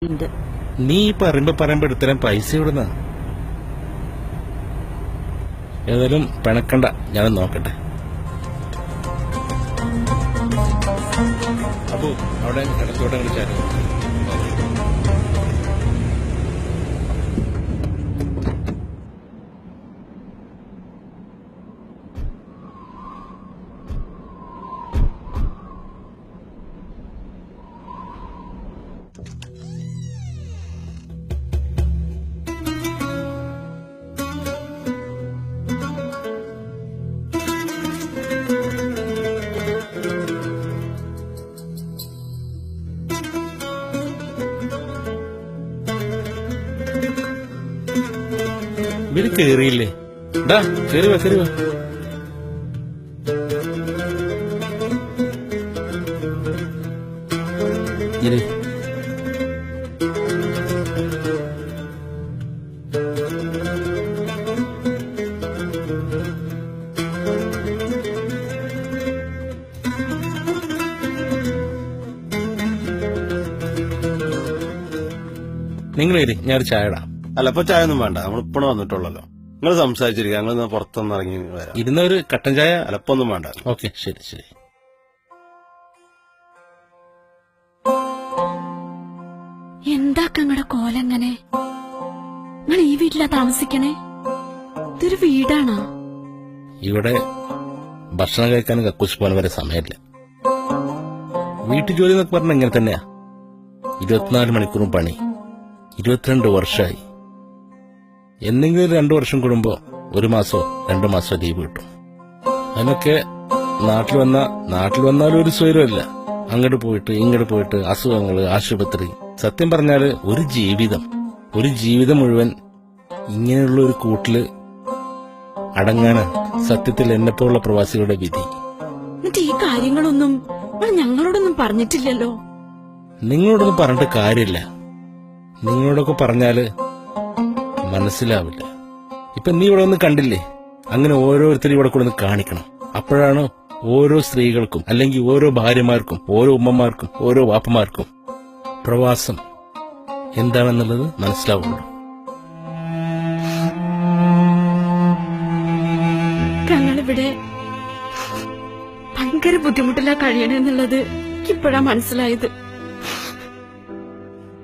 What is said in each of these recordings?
നീ പറയുമ്പോ എടുത്തരാൻ പൈസ ഇവിടുന്ന. ഏതായാലും പിണക്കണ്ട, ഞാൻ നോക്കട്ടെ. അപ്പൊ അവിടെ ഇടത്തോടെ വിളിച്ചാലും ഇവര് കേറിയില്ലേ? ഡാ കേറി വാ. ഇരി. നിങ്ങളേരി, ഞാനൊരു ചായ ഇടാം. അല്ല, ഇപ്പൊ ചായ ഒന്നും വേണ്ട, നമ്മളിപ്പോഴും വന്നിട്ടുള്ളല്ലോ. നിങ്ങൾ സംസാരിച്ചിരിക്കുക, ഞങ്ങൾ പുറത്തൊന്ന് ഇറങ്ങി വരാം. ഇരുന്നൊരു കട്ടൻ ചായ. അലപ്പൊന്നും വേണ്ട. ഓക്കെ, ശരി. എന്താക്കങ്ങടെ കോലങ്ങനെ? നിങ്ങൾ ഈ വീട്ടിലാ താമസിക്കണേ? ഇതൊരു വീടാണോ? ഇവിടെ ഭക്ഷണം കഴിക്കാനും കക്കൂസ് പോകാൻ വരെ സമയമില്ല. വീട്ടു ജോലി എന്നൊക്കെ പറഞ്ഞ ഇങ്ങനെ തന്നെയാ. 24 മണിക്കൂറും പണി. 22 വർഷമായി. എന്തെങ്കിലും 2 വർഷം കൂടുമ്പോ 1 മാസോ 2 മാസോ ലീവ് കിട്ടും. അതിനൊക്കെ നാട്ടിൽ വന്നാലും ഒരു സ്വൈരമില്ല. അങ്ങോട്ട് പോയിട്ട് ഇങ്ങോട്ട് പോയിട്ട് അസുഖങ്ങള്, ആശുപത്രി. സത്യം പറഞ്ഞാല് ഒരു ജീവിതം മുഴുവൻ ഇങ്ങനെയുള്ള ഒരു കൂട്ടില് അടങ്ങാനാണ് സത്യത്തിൽ എന്നെപ്പോലുള്ള പ്രവാസികളുടെ വിധി. എന്നിട്ട് ഈ കാര്യങ്ങളൊന്നും ഞങ്ങളോടൊന്നും പറഞ്ഞിട്ടില്ലല്ലോ. നിങ്ങളോടൊന്നും പറഞ്ഞിട്ട് കാര്യമില്ല. നിങ്ങളോടൊക്കെ പറഞ്ഞാല് മനസ്സിലാവില്ല. ഇപ്പൊ നീ ഇവിടെ ഒന്ന് കണ്ടില്ലേ? അങ്ങനെ ഓരോരുത്തരും ഇവിടെ കൂടെ ഒന്ന് കാണിക്കണം. അപ്പോഴാണ് ഓരോ സ്ത്രീകൾക്കും, അല്ലെങ്കിൽ ഓരോ ഭാര്യമാർക്കും, ഓരോ ഉമ്മമാർക്കും, ഓരോ വാപ്പമാർക്കും പ്രവാസം എന്താണെന്നുള്ളത് മനസ്സിലാവുള്ളൂ. ഞങ്ങളിവിടെ ഭയങ്കര ബുദ്ധിമുട്ടിലാ കഴിയണെന്നുള്ളത് ഇപ്പോഴാ മനസ്സിലായത്.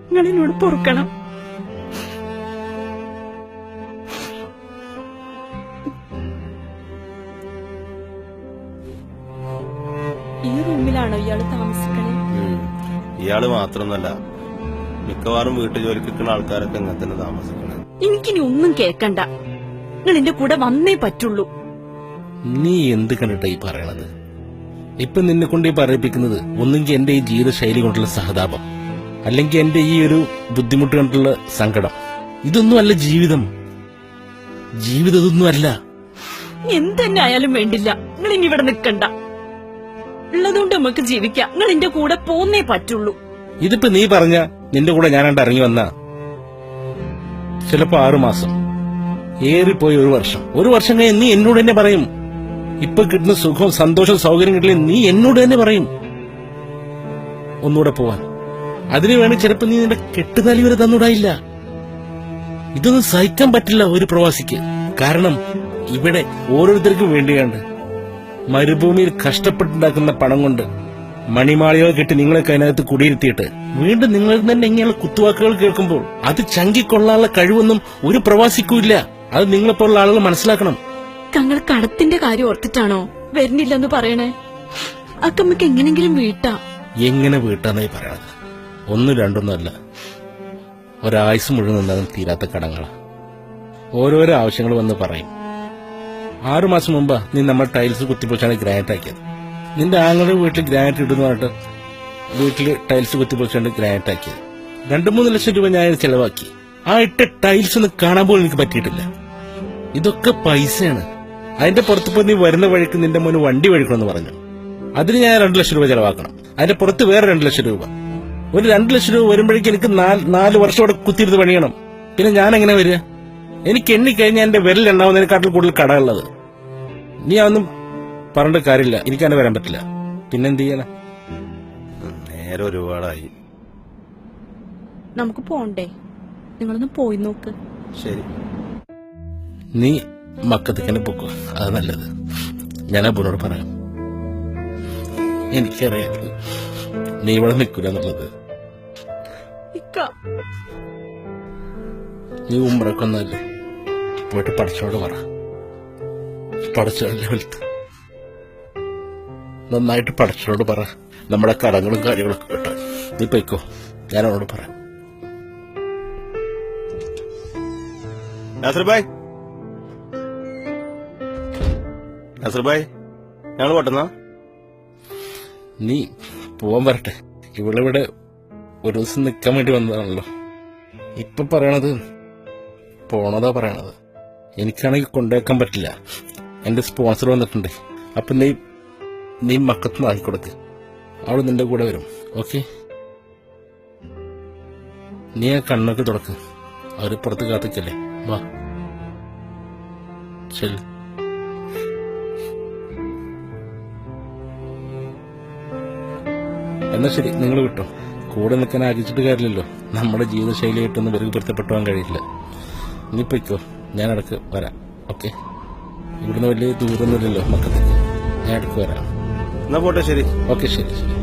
നിങ്ങളെന്നോട് പൊറുക്കണം. ഈ റൂമിലാണോ ഇയാള് താമസിക്കണേ? ഇയാള് മാത്രമൊന്നല്ല, മിക്കവാറും വീട്ടു ജോലിക്ക് നിൽക്കുന്ന ആൾക്കാരൊക്കെ ഇങ്ങനെ തന്നെ താമസിക്കുന്നത്. എനിക്കിനി ഒന്നും കേക്കണ്ട. നിങ്ങൾ എന്റെ കൂടെ വന്നേ പറ്റുള്ളൂ. നീ എന്ത് കണ്ടിട്ടാ ഈ പറയണത്? ഇപ്പൊ നിന്നെ കൊണ്ട് ഈ പറയിപ്പിക്കുന്നത് ഒന്നെങ്കിൽ എന്റെ ഈ ജീവിത ശൈലി കൊണ്ടുള്ള സഹതാപം, അല്ലെങ്കിൽ എന്റെ ഈ ഒരു ബുദ്ധിമുട്ട് കൊണ്ടുള്ള സങ്കടം. ഇതൊന്നും അല്ല ജീവിതം ഇതൊന്നും അല്ല. എന്തെന്നെ ആയാലും വേണ്ടില്ല, നിങ്ങൾ ഇനി ഇവിടെ നിൽക്കണ്ട. ഉള്ളതുകൊണ്ട് നമുക്ക് ജീവിക്കാം. നിങ്ങൾ എന്റെ കൂടെ പോന്നേ പറ്റുള്ളൂ. ഇതിപ്പോ നീ പറഞ്ഞ നിന്റെ കൂടെ ഞാനാണ്ട് ഇറങ്ങി വന്ന ചിലപ്പോ 6 മാസം, ഏറിപ്പോയി 1 വർഷം. 1 വർഷം കഴിഞ്ഞ് നീ എന്നോട് തന്നെ പറയും. ഇപ്പൊ കിട്ടുന്ന സുഖവും സന്തോഷവും സൗകര്യം കിട്ടില്ല, നീ എന്നോട് തന്നെ പറയും ഒന്നുകൂടെ പോവാൻ. അതിനു വേണ്ടി ചിലപ്പോ നീ നിന്റെ കെട്ടുതാലി വരെ തന്നൂടായില്ല. ഇതൊന്നും സഹിക്കാൻ പറ്റില്ല ഒരു പ്രവാസിക്ക്. കാരണം ഇവിടെ ഓരോരുത്തർക്കും വേണ്ടിയാണ്ട് മരുഭൂമിയിൽ കഷ്ടപ്പെട്ടുണ്ടാക്കുന്ന പണം കൊണ്ട് മണിമാളികൾ കെട്ടി നിങ്ങളൊക്കെ അതിനകത്ത് കുടിയിരുത്തിയിട്ട് വീണ്ടും നിങ്ങൾ തന്നെ ഇങ്ങനെയുള്ള കുത്തുവാക്കുകൾ കേൾക്കുമ്പോൾ അത് ചങ്കിക്കൊള്ളാനുള്ള കഴിവൊന്നും ഒരു പ്രവാസിക്കും ഇല്ല. അത് നിങ്ങളെപ്പോലുള്ള ആളുകൾ മനസ്സിലാക്കണം. തങ്ങൾ കടത്തിന്റെ കാര്യം ഓർത്തിട്ടാണോ വരുന്നില്ലെന്ന് പറയണേ? അക്കമ്മക്ക് എങ്ങനെങ്കിലും വീട്ടാ. എങ്ങനെ വീട്ടാന്നായി പറയണത്? 1, 2 അല്ല, ഒരായുസ് മുഴുവൻ നിന്നാലും തീരാത്ത കടങ്ങളാ. ഓരോരോ ആവശ്യങ്ങൾ വന്ന് പറയും. 6 മാസം മുമ്പാ നീ നമ്മൾ ടൈൽസ് കുത്തിപ്പൊളിച്ചാണ് ഗ്രാനൈറ്റ് ആക്കിയത്. നിന്റെ ആങ്ങളുടെ വീട്ടിൽ ഗ്രാനൈറ്റ് ഇടുന്ന പറഞ്ഞിട്ട് വീട്ടിൽ ടൈൽസ് കുത്തിപ്പൊളിച്ചാണ് ഗ്രാനൈറ്റ് ആക്കിയത്. 2-3 ലക്ഷം രൂപ ഞാൻ ചെലവാക്കി. ആ ഇട്ട ടൈൽസ് ഒന്ന് കാണാൻ പോലും എനിക്ക് പറ്റിയിട്ടില്ല. ഇതൊക്കെ പൈസയാണ്. അതിന്റെ പുറത്ത് പോയി നീ വരുന്ന വഴിക്ക് നിന്റെ മോന് വണ്ടി മേടിക്കണമെന്ന് പറഞ്ഞു. അതിന് ഞാൻ 2 ലക്ഷം രൂപ ചെലവാക്കണം. അതിന്റെ പുറത്ത് വേറെ 2 ലക്ഷം രൂപ. ഒരു 2 ലക്ഷം രൂപ വരുമ്പോഴേക്കും എനിക്ക് 4 വർഷം അവിടെ കുത്തിയിരുന്ന് പണിയണം. പിന്നെ ഞാൻ എങ്ങനെ വരിക? എനിക്ക് എണ്ണിക്കഴിഞ്ഞാൽ എന്റെ വിരൽ എണ്ണാവുന്നതിനെക്കാട്ടിൽ കൂടുതൽ കടമുള്ളത്. നീ അതൊന്നും പറഞ്ഞിട്ട് കാര്യമില്ല. എനിക്കങ്ങനെ വരാൻ പറ്റില്ല. പിന്നെന്ത് ചെയ്യാനാ? നേരെ ഒരുപാടായി. നമുക്ക് പോണ്ടേ? നിങ്ങളൊന്ന് പോയി നോക്ക്. ശരി. നീ മക്കത്തേക്കന്നെ പൊക്കോ, അത് നല്ലത്. ഞാൻ അബുനോട് പറയാം. എനിക്കറിയാം നീ ഇവിടെ നിൽക്കൂല എന്നുള്ളത്. ഇക്ക, നീ ഉമ്രക്കൊന്നല്ലേ, പോയിട്ട് പഠിച്ചോട് പറ. പഠിച്ചോടെ വലുത്ത് നന്നായിട്ട് പഠിച്ചോട് പറ. നമ്മുടെ കടങ്ങളും കാര്യങ്ങളൊക്കെ കേട്ടോ. നീ പൊയ്ക്കോ, ഞാൻ അവനോട് പറയാം. നാസർ ഭായ്, നാസർ ഭായ്, ഞങ്ങൾ പോട്ടെന്നാ. നീ പോവാൻ വരട്ടെ. ഇവിടെ ഒരു ദിവസം നിൽക്കാൻ വേണ്ടി വന്നതാണല്ലോ. ഇപ്പൊ പറയണത് പോണതാ പറയണത്. എനിക്കാണെങ്കിൽ കൊണ്ടുവയ്ക്കാൻ പറ്റില്ല. എന്റെ സ്പോൺസർ വന്നിട്ടുണ്ട്. അപ്പൊ നീ മക്കത്ത് ആയിക്കൊടുക്ക്. അവൾ നിന്റെ കൂടെ വരും. ഓക്കെ? നീ ആ കണ്ണൊക്കെ തുടക്ക്. അവര് പുറത്ത് കാത്തിക്കല്ലേ. വാ, ശരി. എന്നാ ശരി, നിങ്ങൾ വിട്ടോ. കൂടെ നിൽക്കാൻ ആഗ്രഹിച്ചിട്ട് കാര്യമില്ലല്ലോ. നമ്മുടെ ജീവിതശൈലിയായിട്ടൊന്നും ഇവർക്ക് പൊരുത്തപ്പെട്ടു പോകാൻ കഴിയില്ല. നീ പൊയ്ക്കോ, ഞാൻ ഇടയ്ക്ക് വരാം. ഓക്കെ? ഇവിടുന്ന് വലിയ ദൂരമൊന്നുമില്ലല്ലോ മക്കത്തേക്ക്. ഞാൻ ഇടയ്ക്ക് വരാം. എന്നാ പോട്ടെ. ശരി. ഓക്കെ, ശരി ശരി.